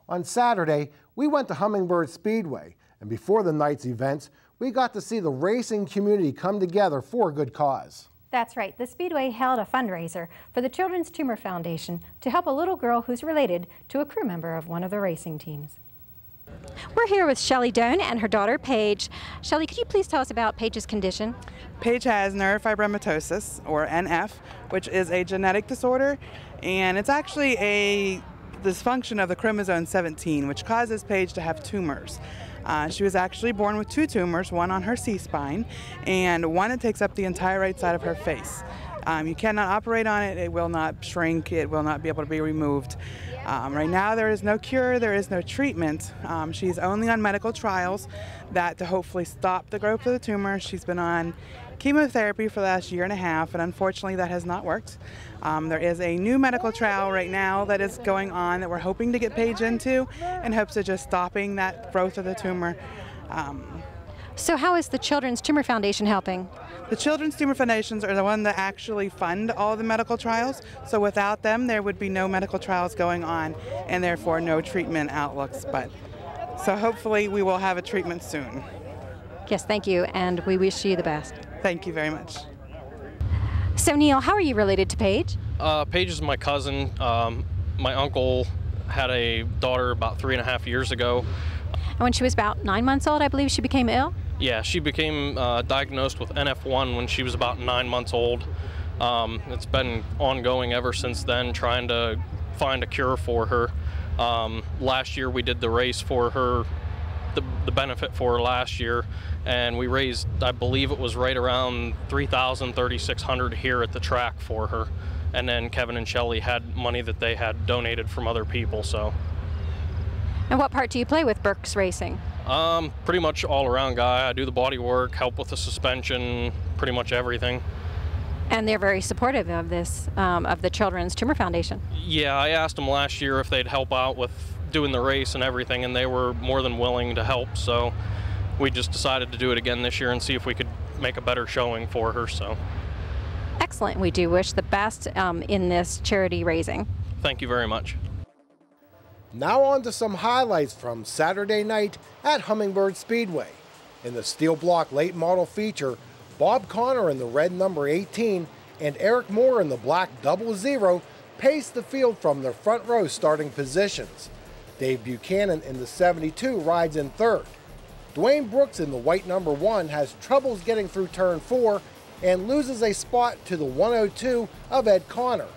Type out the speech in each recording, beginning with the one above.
On Saturday, we went to Hummingbird Speedway, and before the night's events, we got to see the racing community come together for a good cause. That's right. The Speedway held a fundraiser for the Children's Tumor Foundation to help a little girl who's related to a crew member of one of the racing teams. We're here with Shelly Doan and her daughter, Paige. Shelly, could you please tell us about Paige's condition? Paige has neurofibromatosis, or NF, which is a genetic disorder, and it's actually a dysfunction of the chromosome 17, which causes Paige to have tumors. She was actually born with 2 tumors, one on her C-spine and one that takes up the entire right side of her face. You cannot operate on it, it will not shrink, it will not be able to be removed. Right now there is no cure, there is no treatment. She's only on medical trials to hopefully stop the growth of the tumor. She's been on chemotherapy for the last 1.5 years, and unfortunately that has not worked. There is a new medical trial right now that is going on that we're hoping to get Paige into in hopes of just stopping that growth of the tumor. So how is the Children's Tumor Foundation helping? The Children's Tumor Foundations are the one that actually fund all the medical trials, so without them there would be no medical trials going on and therefore no treatment outlooks. So hopefully we will have a treatment soon. Yes, thank you, and we wish you the best. Thank you very much. So Neil, how are you related to Paige? Paige is my cousin. My uncle had a daughter about 3.5 years ago. And when she was about 9 months old, I believe she became ill? Yeah, she became diagnosed with NF1 when she was about 9 months old. It's been ongoing ever since then, trying to find a cure for her. Last year we did the race for her, the benefit for her last year, and we raised, I believe it was right around $3,000, $3,600 here at the track for her. And then Kevin and Shelly had money that they had donated from other people. So. And what part do you play with Burke's Racing? Pretty much all around guy. I do the body work, help with the suspension, pretty much everything. And they're very supportive of this, of the Children's Tumor Foundation. Yeah, I asked them last year if they'd help out with doing the race and everything, and they were more than willing to help. So we just decided to do it again this year and see if we could make a better showing for her. So. Excellent. We do wish the best in this charity raising. Thank you very much. Now on to some highlights from Saturday night at Hummingbird Speedway. In the steel block late model feature, Bob Connor in the red number 18 and Eric Moore in the black 00 paced the field from their front row starting positions. Dave Buchanan in the 72 rides in third. Dwayne Brooks in the white number 1 has troubles getting through turn 4 and loses a spot to the 102 of Ed Connor,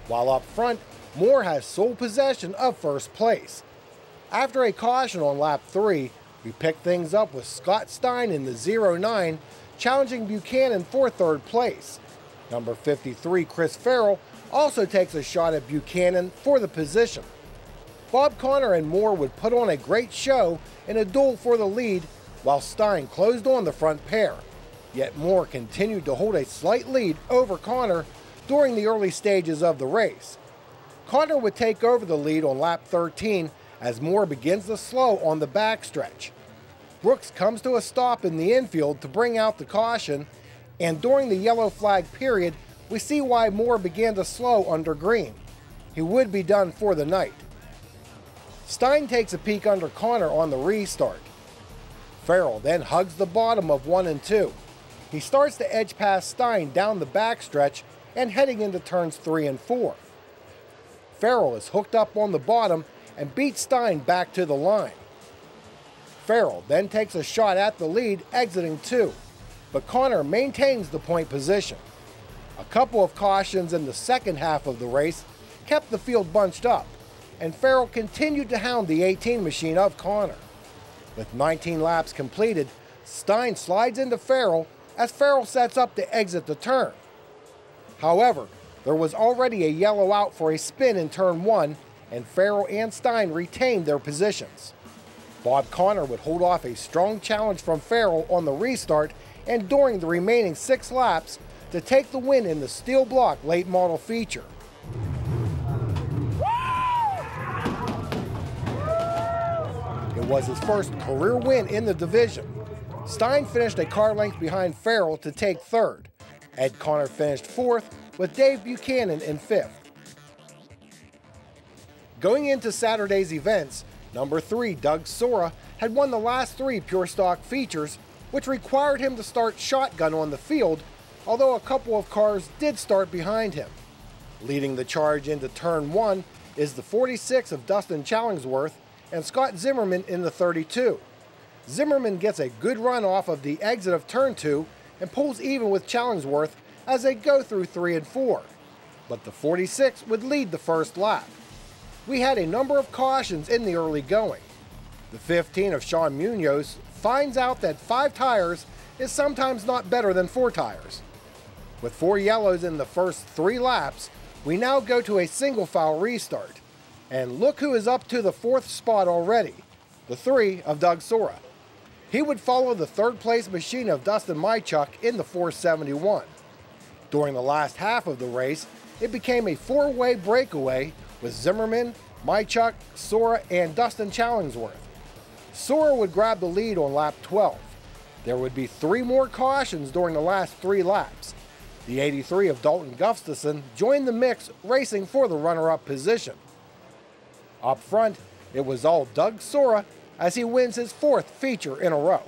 while up front, Moore has sole possession of first place. After a caution on lap 3, we pick things up with Scott Stein in the 09, challenging Buchanan for third place. Number 53, Chris Farrell, also takes a shot at Buchanan for the position. Bob Connor and Moore would put on a great show in a duel for the lead, while Stein closed on the front pair. Yet Moore continued to hold a slight lead over Connor during the early stages of the race. Connor would take over the lead on lap 13 as Moore begins to slow on the backstretch. Brooks comes to a stop in the infield to bring out the caution, and during the yellow flag period, we see why Moore began to slow under green. He would be done for the night. Stein takes a peek under Connor on the restart. Farrell then hugs the bottom of 1 and 2. He starts to edge past Stein down the backstretch and heading into turns 3 and 4. Farrell is hooked up on the bottom and beats Stein back to the line. Farrell then takes a shot at the lead, exiting 2, but Connor maintains the point position. A couple of cautions in the second half of the race kept the field bunched up, and Farrell continued to hound the 18 machine of Connor. With 19 laps completed, Stein slides into Farrell as Farrell sets up to exit the turn. However, there was already a yellow out for a spin in turn 1, and Farrell and Stein retained their positions. Bob Connor would hold off a strong challenge from Farrell on the restart and during the remaining 6 laps to take the win in the steel block late model feature. It was his first career win in the division. Stein finished a car length behind Farrell to take third. Ed Connor finished 4th, with Dave Buchanan in 5th. Going into Saturday's events, Number 3, Doug Sora, had won the last 3 pure stock features, which required him to start shotgun on the field, although a couple of cars did start behind him. Leading the charge into turn 1 is the 46 of Dustin Challingsworth and Scott Zimmerman in the 32. Zimmerman gets a good run off of the exit of turn 2 and pulls even with Challingsworth as they go through 3 and 4. But the 46 would lead the first lap. We had a number of cautions in the early going. The 15 of Sean Munoz finds out that 5 tires is sometimes not better than 4 tires. With 4 yellows in the first 3 laps, we now go to a single file restart. And look who is up to the 4th spot already, the 3 of Doug Sora. He would follow the 3rd place machine of Dustin Mychuk in the 471. During the last half of the race, it became a 4-way breakaway with Zimmerman, Mychuk, Sora, and Dustin Challingsworth. Sora would grab the lead on lap 12. There would be 3 more cautions during the last 3 laps. The 83 of Dalton Gustafson joined the mix, racing for the runner-up position. Up front, it was all Doug Sora as he wins his 4th feature in a row.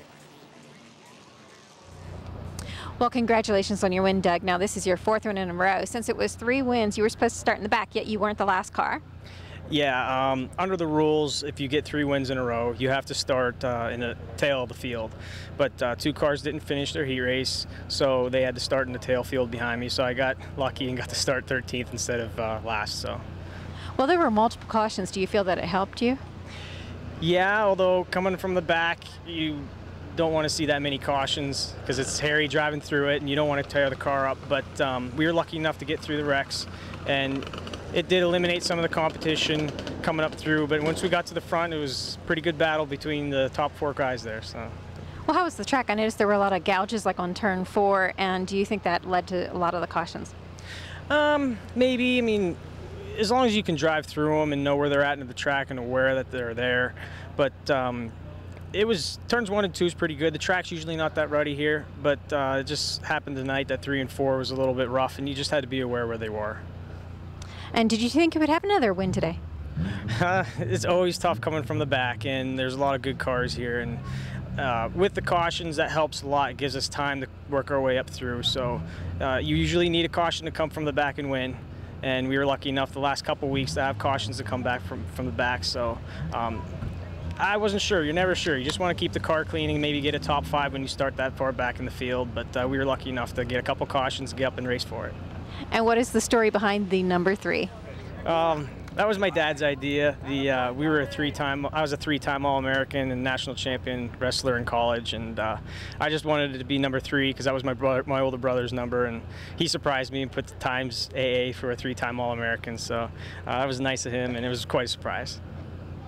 Well, congratulations on your win, Doug. Now, this is your 4th win in a row. Since it was 3 wins, you were supposed to start in the back, yet you weren't the last car. Yeah, under the rules, if you get 3 wins in a row, you have to start in the tail of the field. But 2 cars didn't finish their heat race, so they had to start in the tail field behind me. So I got lucky and got to start 13th instead of last. So. Well, there were multiple cautions. Do you feel that it helped you? Yeah, although coming from the back, you don't want to see that many cautions because it's hairy driving through it and you don't want to tear the car up. But we were lucky enough to get through the wrecks, and it did eliminate some of the competition coming up through. But once we got to the front, it was a pretty good battle between the top 4 guys there. So. Well, how was the track? I noticed there were a lot of gouges like on turn 4, and do you think that led to a lot of the cautions? Maybe. I mean, as long as you can drive through them and know where they're at in the track and aware that they're there. But it was turns 1 and 2 is pretty good. The track's usually not that ruddy here, but it just happened tonight that 3 and 4 was a little bit rough, and you just had to be aware where they were. And did you think you would have another win today? It's always tough coming from the back, and there's a lot of good cars here. And with the cautions, that helps a lot. It gives us time to work our way up through. So you usually need a caution to come from the back and win. And we were lucky enough the last couple weeks to have cautions to come back from the back. So I wasn't sure. You're never sure. You just want to keep the car clean and maybe get a top 5 when you start that far back in the field. But we were lucky enough to get a couple cautions, get up and race for it. And what is the story behind the number 3? That was my dad's idea. I was a 3-time All-American and national champion wrestler in college, and I just wanted it to be number 3 because that was my older brother's number, and he surprised me and put the times AA for a 3-time All-American. So that was nice of him, and it was quite a surprise.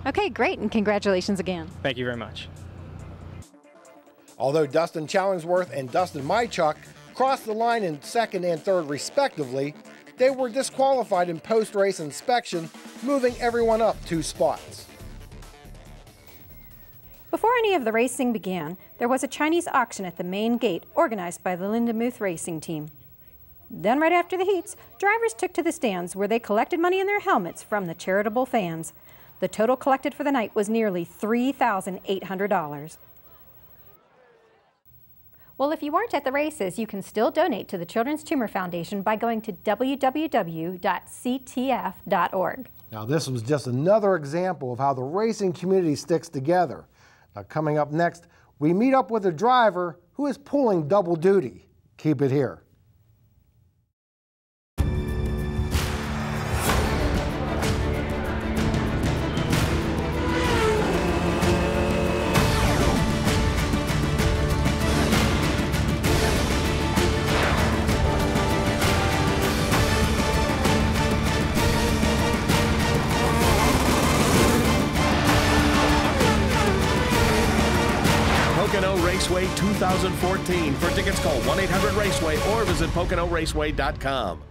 Okay, great, and congratulations again. Thank you very much. Although Dustin Challingsworth and Dustin Mychuk crossed the line in 2nd and 3rd respectively, they were disqualified in post-race inspection, moving everyone up 2 spots. Before any of the racing began, there was a Chinese auction at the main gate organized by the Lindemuth racing team. Then right after the heats, drivers took to the stands where they collected money in their helmets from the charitable fans. The total collected for the night was nearly $3,800. Well, if you weren't at the races, you can still donate to the Children's Tumor Foundation by going to www.ctf.org. Now, this was just another example of how the racing community sticks together. Now, coming up next, we meet up with a driver who is pulling double duty. Keep it here. Pocono Raceway 2014. For tickets, call 1-800-RACEWAY or visit PoconoRaceway.com.